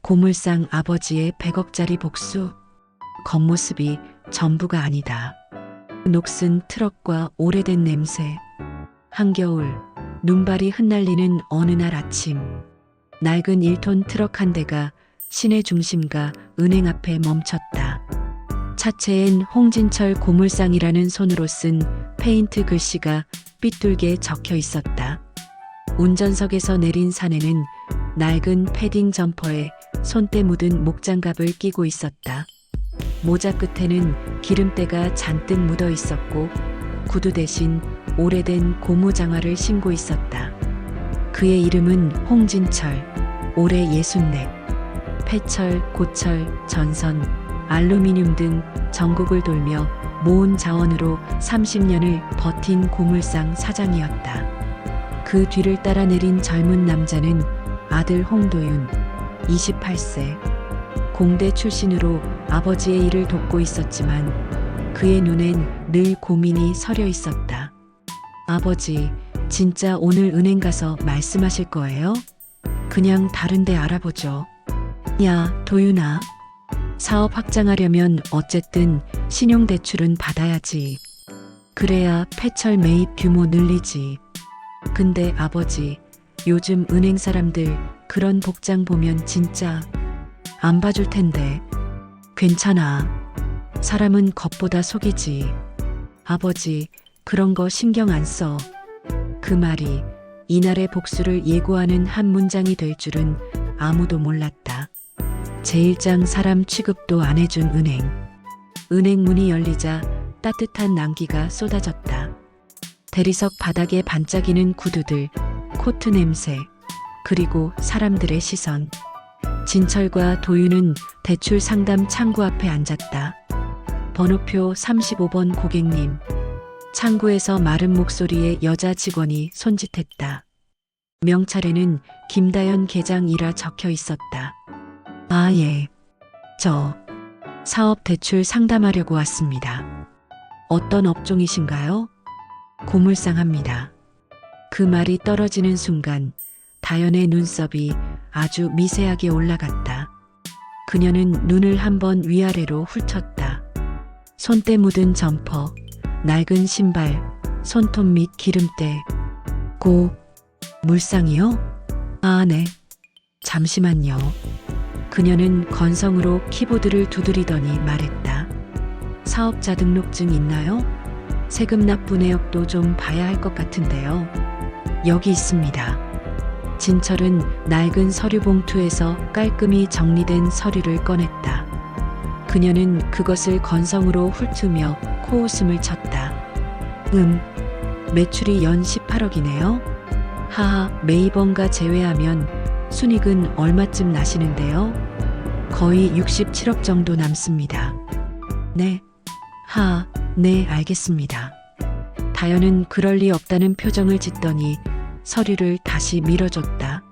고물상 아버지의 100억짜리 복수. 겉모습이 전부가 아니다. 녹슨 트럭과 오래된 냄새. 한겨울 눈발이 흩날리는 어느 날 아침, 낡은 1톤 트럭 한 대가 시내 중심가 은행 앞에 멈췄다. 차체엔 홍진철 고물상이라는 손으로 쓴 페인트 글씨가 삐뚤게 적혀 있었다. 운전석에서 내린 사내는 낡은 패딩 점퍼에 손때 묻은 목장갑을 끼고 있었다. 모자 끝에는 기름때가 잔뜩 묻어 있었고 구두 대신 오래된 고무장화를 신고 있었다. 그의 이름은 홍진철, 올해 64. 폐철, 고철, 전선, 알루미늄 등 전국을 돌며 모은 자원으로 30년을 버틴 고물상 사장이었다. 그 뒤를 따라 내린 젊은 남자는 아들 홍도윤, 28세. 공대 출신으로 아버지의 일을 돕고 있었지만 그의 눈엔 늘 고민이 서려 있었다. 아버지, 진짜 오늘 은행 가서 말씀하실 거예요? 그냥 다른 데 알아보죠. 야, 도윤아. 사업 확장하려면 어쨌든 신용대출은 받아야지. 그래야 폐철 매입 규모 늘리지. 근데 아버지, 요즘 은행 사람들 그런 복장 보면 진짜 안 봐줄 텐데. 괜찮아. 사람은 겉보다 속이지. 아버지, 그런 거 신경 안 써. 그 말이 이날의 복수를 예고하는 한 문장이 될 줄은 아무도 몰랐다. 제1장 사람 취급도 안 해준 은행. 은행 문이 열리자 따뜻한 난기가 쏟아졌다. 대리석 바닥에 반짝이는 구두들, 코트 냄새, 그리고 사람들의 시선. 진철과 도윤은 대출 상담 창구 앞에 앉았다. 번호표 35번 고객님. 창구에서 마른 목소리의 여자 직원이 손짓했다. 명찰에는 김다연 계장이라 적혀 있었다. 아, 예. 저 사업 대출 상담하려고 왔습니다. 어떤 업종이신가요? 고물상합니다. 그 말이 떨어지는 순간 다연의 눈썹이 아주 미세하게 올라갔다. 그녀는 눈을 한번 위아래로 훑었다. 손때 묻은 점퍼, 낡은 신발, 손톱 및 기름때. 물상이요? 아, 네. 잠시만요. 그녀는 건성으로 키보드를 두드리더니 말했다. 사업자 등록증 있나요? 세금 납부 내역도 좀 봐야 할 것 같은데요. 여기 있습니다. 진철은 낡은 서류 봉투에서 깔끔히 정리된 서류를 꺼냈다. 그녀는 그것을 건성으로 훑으며 코웃음을 쳤다. 매출이 연 18억이네요. 하하, 매입원가 제외하면 순익은 얼마쯤 나시는데요? 거의 67억 정도 남습니다. 네. 네, 알겠습니다. 다연은 그럴 리 없다는 표정을 짓더니 서류를 다시 밀어줬다.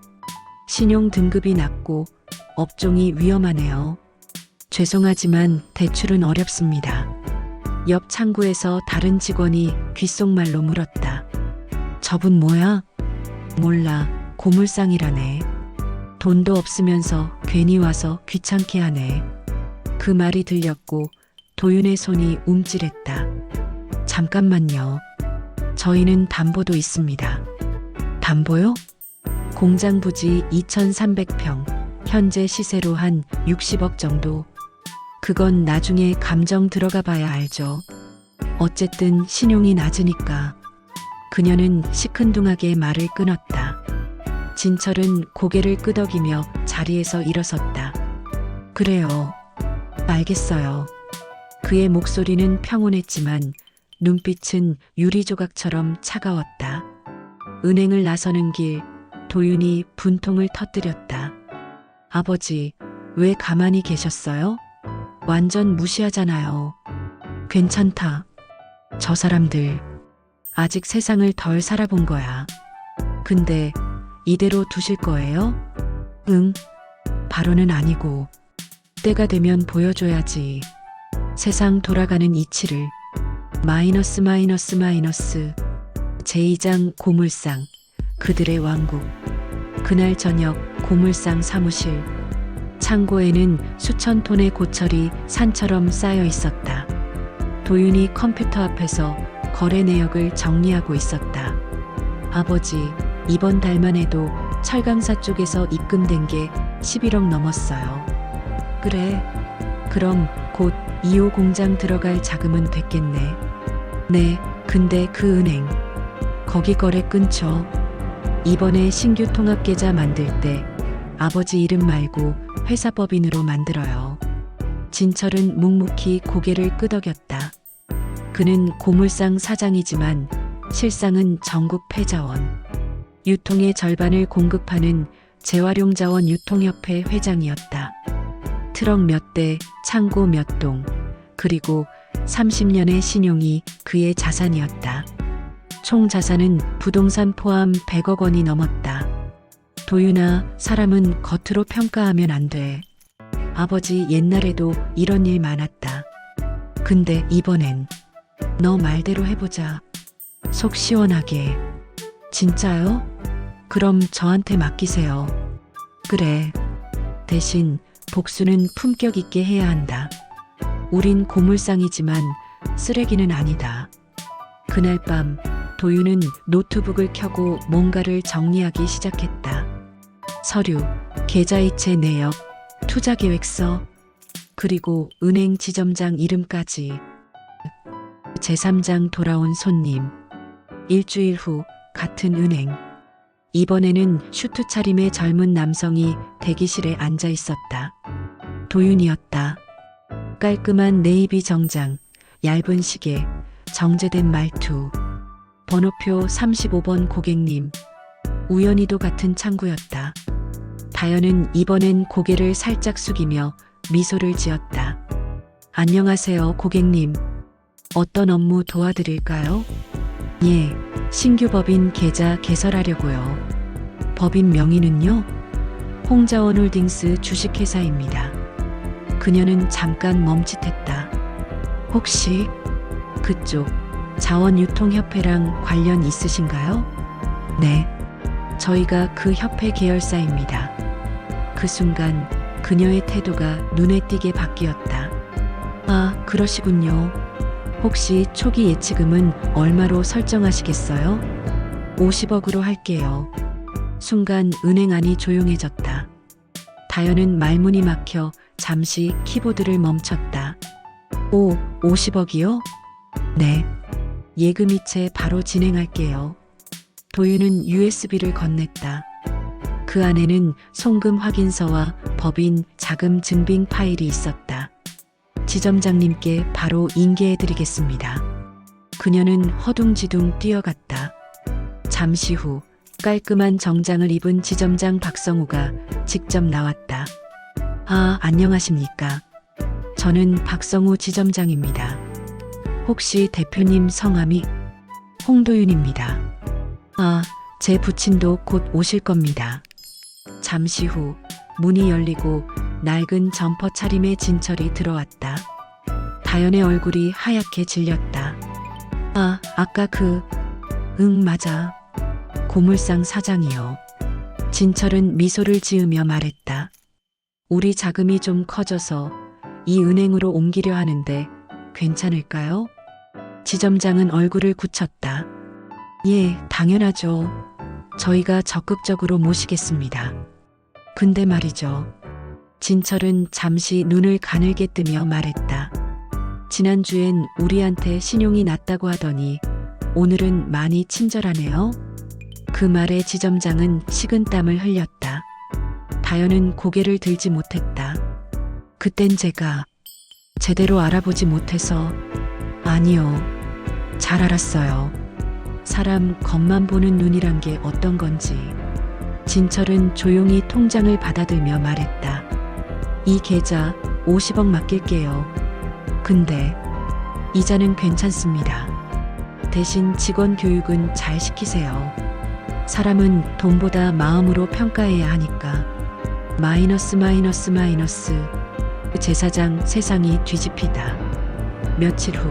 신용 등급이 낮고 업종이 위험하네요. 죄송하지만 대출은 어렵습니다. 옆 창구에서 다른 직원이 귓속말로 물었다. 저분 뭐야? 몰라, 고물상이라네. 돈도 없으면서 괜히 와서 귀찮게 하네. 그 말이 들렸고 도윤의 손이 움찔했다. 잠깐만요. 저희는 담보도 있습니다. 담보요? 공장 부지 2,300평, 현재 시세로 한 60억 정도. 그건 나중에 감정 들어가 봐야 알죠. 어쨌든 신용이 낮으니까. 그녀는 시큰둥하게 말을 끊었다. 진철은 고개를 끄덕이며 자리에서 일어섰다. 그래요. 알겠어요. 그의 목소리는 평온했지만 눈빛은 유리조각처럼 차가웠다. 은행을 나서는 길, 도윤이 분통을 터뜨렸다. 아버지, 왜 가만히 계셨어요? 완전 무시하잖아요. 괜찮다. 저 사람들 아직 세상을 덜 살아본 거야. 근데 이대로 두실 거예요? 응. 바로는 아니고 때가 되면 보여줘야지. 세상 돌아가는 이치를. 마이너스. 제2장 고물상, 그들의 왕국. 그날 저녁 고물상 사무실. 창고에는 수천 톤의 고철이 산처럼 쌓여 있었다. 도윤이 컴퓨터 앞에서 거래 내역을 정리하고 있었다. 아버지, 이번 달만 해도 철강사 쪽에서 입금된 게 11억 넘었어요. 그래. 그럼 곧 2호 공장 들어갈 자금은 됐겠네. 네, 근데 그 은행, 거기 거래 끊죠. 이번에 신규 통합계좌 만들 때 아버지 이름 말고 회사 법인으로 만들어요. 진철은 묵묵히 고개를 끄덕였다. 그는 고물상 사장이지만 실상은 전국 폐자원, 유통의 절반을 공급하는 재활용자원 유통협회 회장이었다. 트럭 몇 대, 창고 몇 동, 그리고 30년의 신용이 그의 자산이었다. 총 자산은 부동산 포함 100억 원이 넘었다. 도윤아, 사람은 겉으로 평가하면 안 돼. 아버지 옛날에도 이런 일 많았다. 근데 이번엔 너 말대로 해보자. 속 시원하게. 진짜요? 그럼 저한테 맡기세요. 그래. 대신 복수는 품격 있게 해야 한다. 우린 고물상이지만 쓰레기는 아니다. 그날 밤 도윤은 노트북을 켜고 뭔가를 정리하기 시작했다. 서류, 계좌이체 내역, 투자계획서, 그리고 은행 지점장 이름까지. 제3장 돌아온 손님. 일주일 후 같은 은행. 이번에는 슈트 차림의 젊은 남성이 대기실에 앉아 있었다. 도윤이었다. 깔끔한 네이비 정장, 얇은 시계, 정제된 말투. 번호표 35번 고객님. 우연히도 같은 창구였다. 다현은 이번엔 고개를 살짝 숙이며 미소를 지었다. 안녕하세요, 고객님. 어떤 업무 도와드릴까요? 예, 신규 법인 계좌 개설하려고요. 법인 명의는요? 홍자원홀딩스 주식회사입니다. 그녀는 잠깐 멈칫했다. 혹시 그쪽 자원유통협회랑 관련 있으신가요? 네, 저희가 그 협회 계열사입니다. 그 순간 그녀의 태도가 눈에 띄게 바뀌었다. 아, 그러시군요. 혹시 초기 예치금은 얼마로 설정하시겠어요? 50억으로 할게요. 순간 은행 안이 조용해졌다. 다현은 말문이 막혀 잠시 키보드를 멈췄다. 50억이요? 네. 예금 이체 바로 진행할게요. 도윤은 USB를 건넸다. 그 안에는 송금 확인서와 법인 자금 증빙 파일이 있었다. 지점장님께 바로 인계해드리겠습니다. 그녀는 허둥지둥 뛰어갔다. 잠시 후 깔끔한 정장을 입은 지점장 박성우가 직접 나왔다. 아, 안녕하십니까. 저는 박성우 지점장입니다. 혹시 대표님 성함이? 홍도윤입니다. 아, 제 부친도 곧 오실 겁니다. 잠시 후 문이 열리고 낡은 점퍼 차림의 진철이 들어왔다. 다현의 얼굴이 하얗게 질렸다. 아, 아까 맞아. 고물상 사장이요. 진철은 미소를 지으며 말했다. 우리 자금이 좀 커져서 이 은행으로 옮기려 하는데 괜찮을까요? 지점장은 얼굴을 굳혔다. 예, 당연하죠. 저희가 적극적으로 모시겠습니다. 근데 말이죠. 진철은 잠시 눈을 가늘게 뜨며 말했다. 지난주엔 우리한테 신용이 낮다고 하더니 오늘은 많이 친절하네요. 그 말에 지점장은 식은땀을 흘렸다. 다현은 고개를 들지 못했다. 그땐 제가 제대로 알아보지 못해서. 아니요. 잘 알았어요. 사람 겉만 보는 눈이란 게 어떤 건지. 진철은 조용히 통장을 받아들며 말했다. 이 계좌 50억 맡길게요. 근데 이자는 괜찮습니다. 대신 직원 교육은 잘 시키세요. 사람은 돈보다 마음으로 평가해야 하니까. 마이너스. 제사장 세상이 뒤집히다. 며칠 후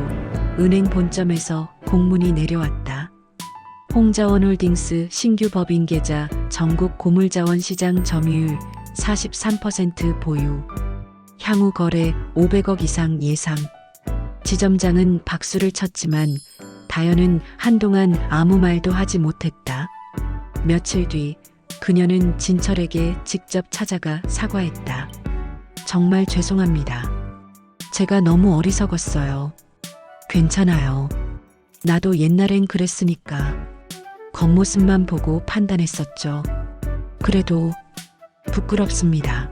은행 본점에서 공문이 내려왔다. 홍자원홀딩스 신규 법인 계좌 전국 고물자원 시장 점유율 43% 보유. 향후 거래 500억 이상 예상. 지점장은 박수를 쳤지만 다현은 한동안 아무 말도 하지 못했다. 며칠 뒤 그녀는 진철에게 직접 찾아가 사과했다. 정말 죄송합니다. 제가 너무 어리석었어요. 괜찮아요. 나도 옛날엔 그랬으니까. 겉모습만 보고 판단했었죠. 그래도 부끄럽습니다.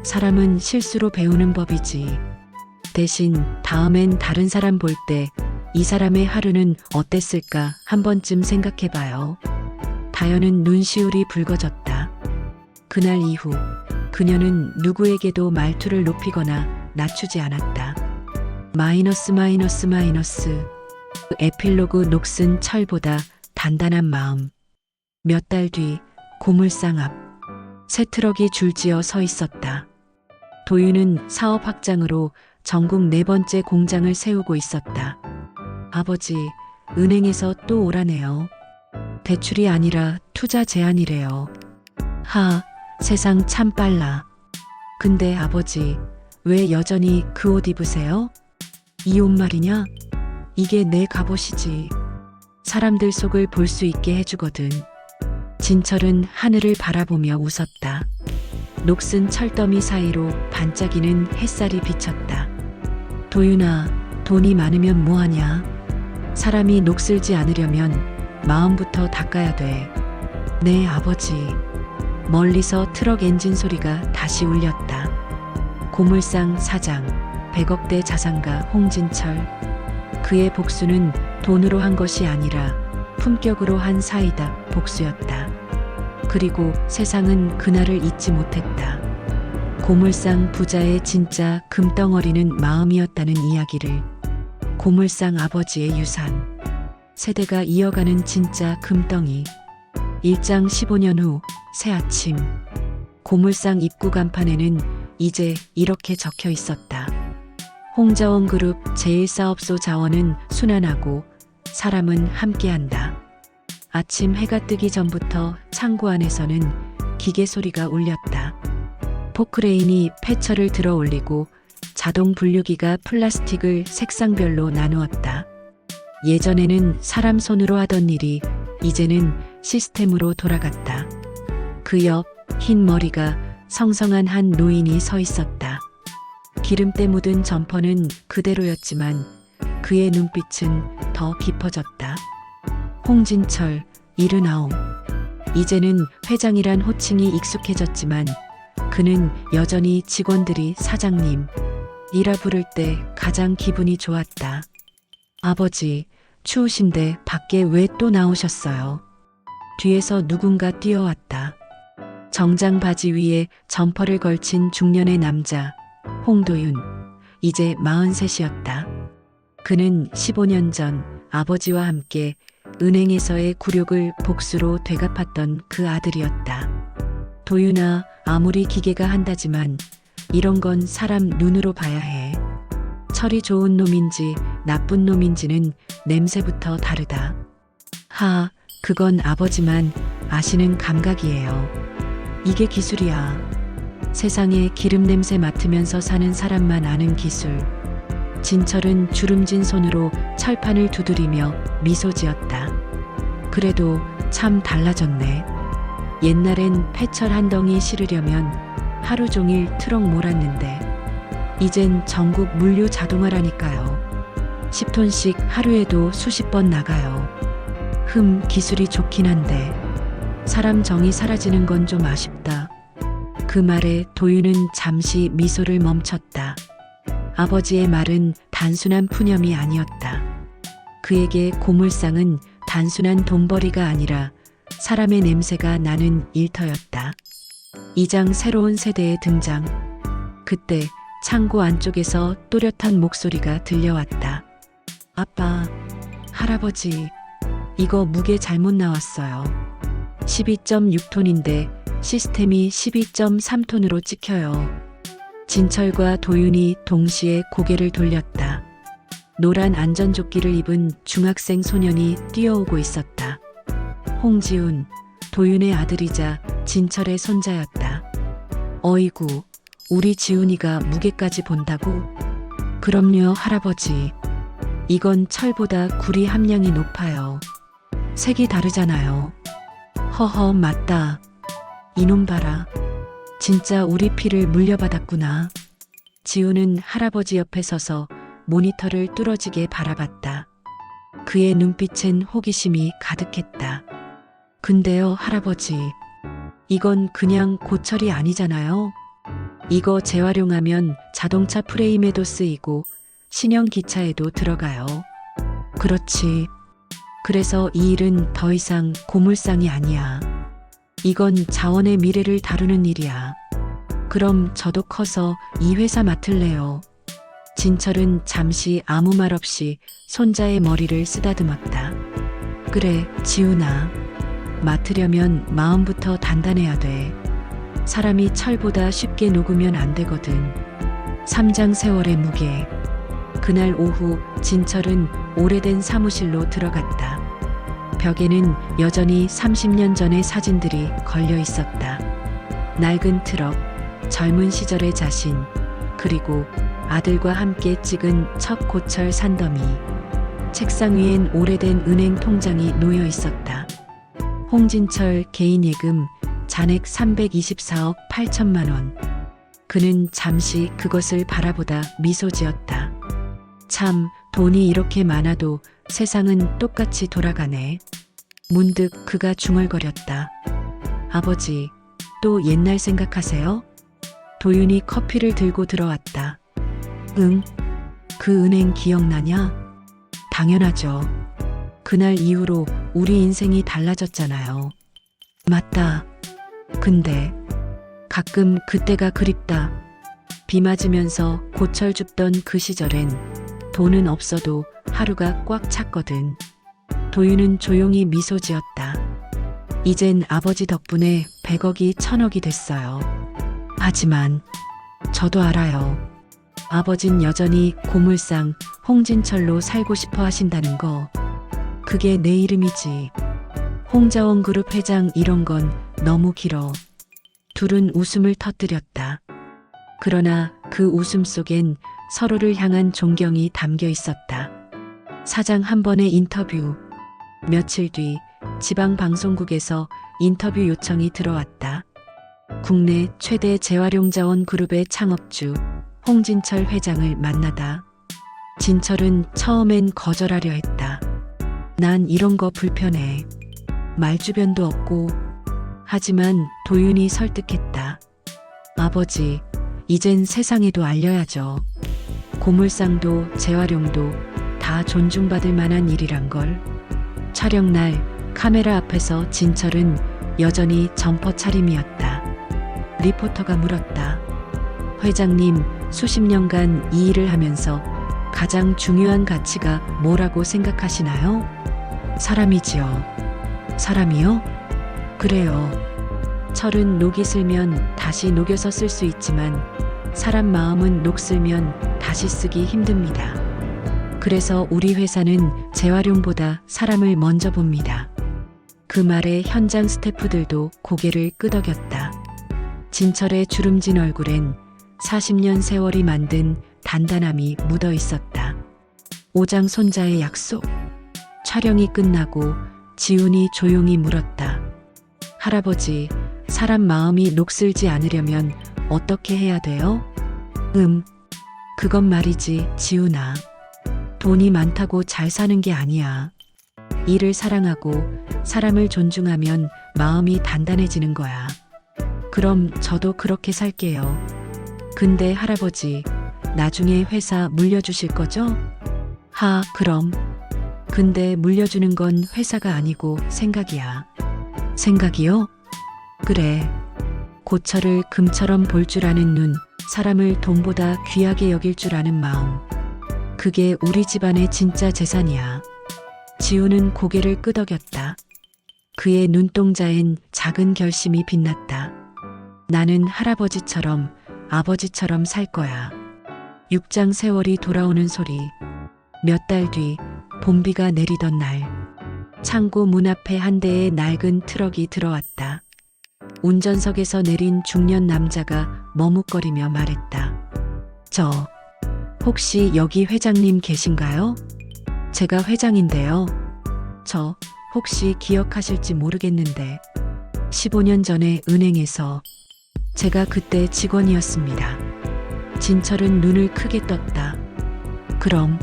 사람은 실수로 배우는 법이지. 대신 다음엔 다른 사람 볼 때 이 사람의 하루는 어땠을까 한 번쯤 생각해봐요. 다현은 눈시울이 붉어졌다. 그날 이후 그녀는 누구에게도 말투를 높이거나 낮추지 않았다. 마이너스. 에필로그 녹슨 철보다 단단한 마음. 몇 달 뒤 고물상 앞 새 트럭이 줄지어 서 있었다. 도윤은 사업 확장으로 전국 4번째 공장을 세우고 있었다. 아버지, 은행에서 또 오라네요. 대출이 아니라 투자 제한이래요. 세상 참 빨라. 근데 아버지, 왜 여전히 그 옷 입으세요? 이 옷 말이냐? 이게 내 갑옷이지. 사람들 속을 볼 수 있게 해주거든. 진철은 하늘을 바라보며 웃었다. 녹슨 철더미 사이로 반짝이는 햇살이 비쳤다. 도윤아, 돈이 많으면 뭐하냐? 사람이 녹슬지 않으려면 마음부터 닦아야 돼. 네, 아버지. 멀리서 트럭 엔진 소리가 다시 울렸다. 고물상 사장, 100억대 자산가 홍진철. 그의 복수는 돈으로 한 것이 아니라 품격으로 한 사이다 복수였다. 그리고 세상은 그날을 잊지 못했다. 고물상 부자의 진짜 금덩어리는 마음이었다는 이야기를. 고물상 아버지의 유산. 세대가 이어가는 진짜 금덩이. 일장 15년 후 새 아침. 고물상 입구 간판에는 이제 이렇게 적혀 있었다. 홍자원그룹 제1사업소 자원은 순환하고 사람은 함께한다. 아침 해가 뜨기 전부터 창고 안에서는 기계 소리가 울렸다. 포크레인이 패처를 들어 올리고 자동 분류기가 플라스틱을 색상별로 나누었다. 예전에는 사람 손으로 하던 일이 이제는 시스템으로 돌아갔다. 그 옆 흰 머리가 성성한 한 노인이 서 있었다. 기름때 묻은 점퍼는 그대로였지만 그의 눈빛은 더 깊어졌다. 홍진철, 79. 이제는 회장이란 호칭이 익숙해졌지만 그는 여전히 직원들이 사장님, 이라 부를 때 가장 기분이 좋았다. 아버지, 추우신데 밖에 왜 또 나오셨어요? 뒤에서 누군가 뛰어왔다. 정장 바지 위에 점퍼를 걸친 중년의 남자, 홍도윤. 이제 43이었다. 그는 15년 전 아버지와 함께 은행에서의 굴욕을 복수로 되갚았던 그 아들이었다. 도윤아, 아무리 기계가 한다지만 이런 건 사람 눈으로 봐야 해. 철이 좋은 놈인지 나쁜 놈인지는 냄새부터 다르다. 그건 아버지만 아시는 감각이에요. 이게 기술이야. 세상에 기름 냄새 맡으면서 사는 사람만 아는 기술. 진철은 주름진 손으로 철판을 두드리며 미소 지었다. 그래도 참 달라졌네. 옛날엔 폐철 한 덩이 실으려면 하루 종일 트럭 몰았는데 이젠 전국 물류 자동화라니까요. 10톤씩 하루에도 수십 번 나가요. 기술이 좋긴 한데 사람 정이 사라지는 건 좀 아쉽다. 그 말에 도윤은 잠시 미소를 멈췄다. 아버지의 말은 단순한 푸념이 아니었다. 그에게 고물상은 단순한 돈벌이가 아니라 사람의 냄새가 나는 일터였다. 이장 새로운 세대의 등장. 그때 창고 안쪽에서 또렷한 목소리가 들려왔다. 아빠, 할아버지, 이거 무게 잘못 나왔어요. 12.6톤인데 시스템이 12.3톤으로 찍혀요. 진철과 도윤이 동시에 고개를 돌렸다. 노란 안전조끼를 입은 중학생 소년이 뛰어오고 있었다. 홍지훈, 도윤의 아들이자 진철의 손자였다. 어이구, 우리 지훈이가 무게까지 본다고? 그럼요, 할아버지. 이건 철보다 구리 함량이 높아요. 색이 다르잖아요. 허허, 맞다. 이놈 봐라. 진짜 우리 피를 물려받았구나. 지훈은 할아버지 옆에 서서 모니터를 뚫어지게 바라봤다. 그의 눈빛엔 호기심이 가득했다. 근데요, 할아버지. 이건 그냥 고철이 아니잖아요. 이거 재활용하면 자동차 프레임에도 쓰이고 신형 기차에도 들어가요. 그렇지. 그래서 이 일은 더 이상 고물상이 아니야. 이건 자원의 미래를 다루는 일이야. 그럼 저도 커서 이 회사 맡을래요. 진철은 잠시 아무 말 없이 손자의 머리를 쓰다듬었다. 그래, 지훈아. 맡으려면 마음부터 단단해야 돼. 사람이 철보다 쉽게 녹으면 안 되거든. 3장 세월의 무게. 그날 오후 진철은 오래된 사무실로 들어갔다. 벽에는 여전히 30년 전의 사진들이 걸려 있었다. 낡은 트럭, 젊은 시절의 자신, 그리고 아들과 함께 찍은 첫 고철 산더미. 책상 위엔 오래된 은행 통장이 놓여 있었다. 홍진철 개인예금 잔액 324억 8천만 원. 그는 잠시 그것을 바라보다 미소 지었다. 참, 돈이 이렇게 많아도 세상은 똑같이 돌아가네. 문득 그가 중얼거렸다. 아버지, 또 옛날 생각하세요? 도윤이 커피를 들고 들어왔다. 응, 그 은행 기억나냐? 당연하죠. 그날 이후로 우리 인생이 달라졌잖아요. 맞다. 근데 가끔 그때가 그립다. 비 맞으면서 고철 줍던 그 시절엔 돈은 없어도 하루가 꽉 찼거든. 도윤은 조용히 미소 지었다. 이젠 아버지 덕분에 100억이 1000억이 됐어요. 하지만 저도 알아요. 아버진 여전히 고물상 홍진철로 살고 싶어 하신다는 거. 그게 내 이름이지. 홍자원 그룹 회장 이런 건 너무 길어. 둘은 웃음을 터뜨렸다. 그러나 그 웃음 속엔 서로를 향한 존경이 담겨 있었다. 사장 한 번의 인터뷰. 며칠 뒤 지방방송국에서 인터뷰 요청이 들어왔다. 국내 최대 재활용 자원 그룹의 창업주 홍진철 회장을 만나다. 진철은 처음엔 거절하려 했다. 난 이런 거 불편해. 말주변도 없고. 하지만 도윤이 설득했다. 아버지, 이젠 세상에도 알려야죠. 고물상도 재활용도 다 존중받을 만한 일이란 걸. 촬영날 카메라 앞에서 진철은 여전히 점퍼 차림이었다. 리포터가 물었다. 회장님, 수십 년간 이 일을 하면서 가장 중요한 가치가 뭐라고 생각하시나요? 사람이지요. 사람이요? 그래요. 철은 녹이 슬면 다시 녹여서 쓸 수 있지만 사람 마음은 녹슬면 다시 쓰기 힘듭니다. 그래서 우리 회사는 재활용보다 사람을 먼저 봅니다. 그 말에 현장 스태프들도 고개를 끄덕였다. 진철의 주름진 얼굴엔 40년 세월이 만든 단단함이 묻어 있었다. 오장 손자의 약속. 촬영이 끝나고 지훈이 조용히 물었다. 할아버지, 사람 마음이 녹슬지 않으려면 어떻게 해야 돼요? 그건 말이지, 지훈아. 돈이 많다고 잘 사는 게 아니야. 일을 사랑하고 사람을 존중하면 마음이 단단해지는 거야. 그럼 저도 그렇게 살게요. 근데 할아버지, 나중에 회사 물려주실 거죠? 그럼. 근데 물려주는 건 회사가 아니고 생각이야. 생각이요? 그래. 고철을 금처럼 볼 줄 아는 눈, 사람을 돈보다 귀하게 여길 줄 아는 마음. 그게 우리 집안의 진짜 재산이야. 지우는 고개를 끄덕였다. 그의 눈동자엔 작은 결심이 빛났다. 나는 할아버지처럼, 아버지처럼 살 거야. 6장 세월이 돌아오는 소리. 몇 달 뒤, 봄비가 내리던 날. 창고 문 앞에 한 대의 낡은 트럭이 들어왔다. 운전석에서 내린 중년 남자가 머뭇거리며 말했다. 저, 혹시 여기 회장님 계신가요? 제가 회장인데요. 저, 혹시 기억하실지 모르겠는데 15년 전에 은행에서 제가 그때 직원이었습니다. 진철은 눈을 크게 떴다. 그럼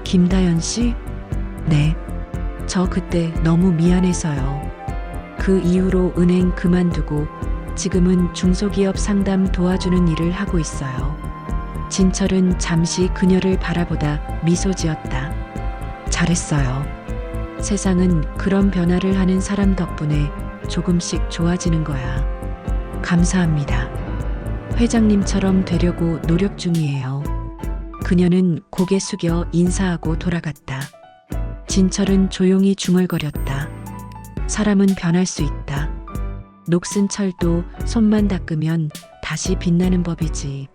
김다연 씨? 네. 저 그때 너무 미안해서요. 그 이후로 은행 그만두고 지금은 중소기업 상담 도와주는 일을 하고 있어요. 진철은 잠시 그녀를 바라보다 미소 지었다. 잘했어요. 세상은 그런 변화를 하는 사람 덕분에 조금씩 좋아지는 거야. 감사합니다. 회장님처럼 되려고 노력 중이에요. 그녀는 고개 숙여 인사하고 돌아갔다. 진철은 조용히 중얼거렸다. 사람은 변할 수 있다. 녹슨 철도 손만 닦으면 다시 빛나는 법이지.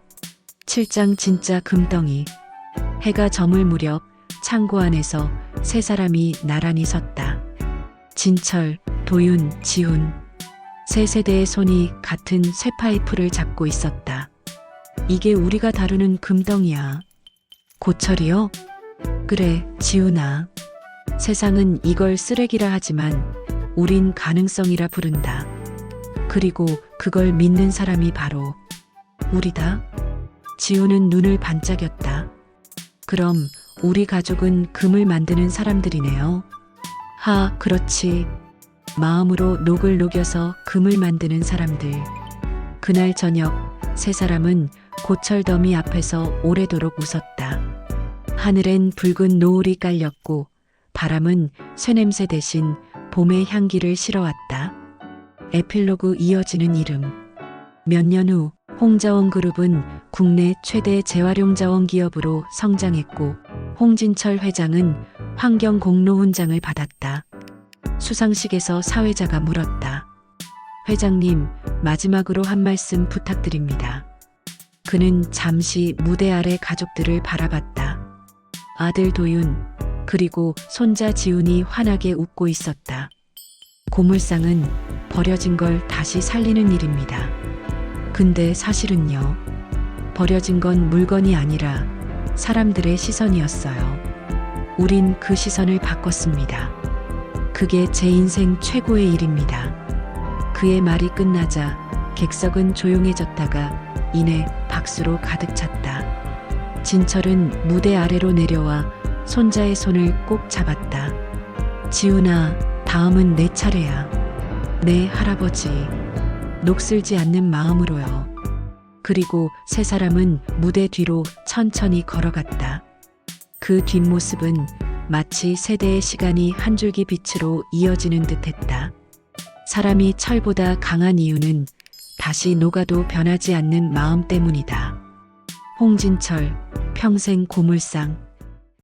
7장 진짜 금덩이. 해가 저물 무렵 창고 안에서 세 사람이 나란히 섰다. 진철, 도윤, 지훈. 세 세대의 손이 같은 쇠파이프를 잡고 있었다. 이게 우리가 다루는 금덩이야. 고철이요? 그래, 지훈아. 세상은 이걸 쓰레기라 하지만 우린 가능성이라 부른다. 그리고 그걸 믿는 사람이 바로 우리다. 지훈은 눈을 반짝였다. 그럼 우리 가족은 금을 만드는 사람들이네요. 하, 그렇지. 마음으로 녹을 녹여서 금을 만드는 사람들. 그날 저녁 세 사람은 고철 더미 앞에서 오래도록 웃었다. 하늘엔 붉은 노을이 깔렸고 바람은 쇠냄새 대신 봄의 향기를 실어왔다. 에필로그 이어지는 이름. 몇 년 후 홍자원 그룹은 국내 최대 재활용 자원 기업으로 성장했고 홍진철 회장은 환경 공로 훈장을 받았다. 수상식에서 사회자가 물었다. 회장님, 마지막으로 한 말씀 부탁드립니다. 그는 잠시 무대 아래 가족들을 바라봤다. 아들 도윤, 그리고 손자 지훈이 환하게 웃고 있었다. 고물상은 버려진 걸 다시 살리는 일입니다. 근데 사실은요. 버려진 건 물건이 아니라 사람들의 시선이었어요. 우린 그 시선을 바꿨습니다. 그게 제 인생 최고의 일입니다. 그의 말이 끝나자 객석은 조용해졌다가 이내 박수로 가득 찼다. 진철은 무대 아래로 내려와 손자의 손을 꼭 잡았다. 지훈아, 다음은 내 차례야. 네, 할아버지. 녹슬지 않는 마음으로요. 그리고 세 사람은 무대 뒤로 천천히 걸어갔다. 그 뒷모습은 마치 세대의 시간이 한 줄기 빛으로 이어지는 듯했다. 사람이 철보다 강한 이유는 다시 녹아도 변하지 않는 마음 때문이다. 홍진철, 평생 고물상.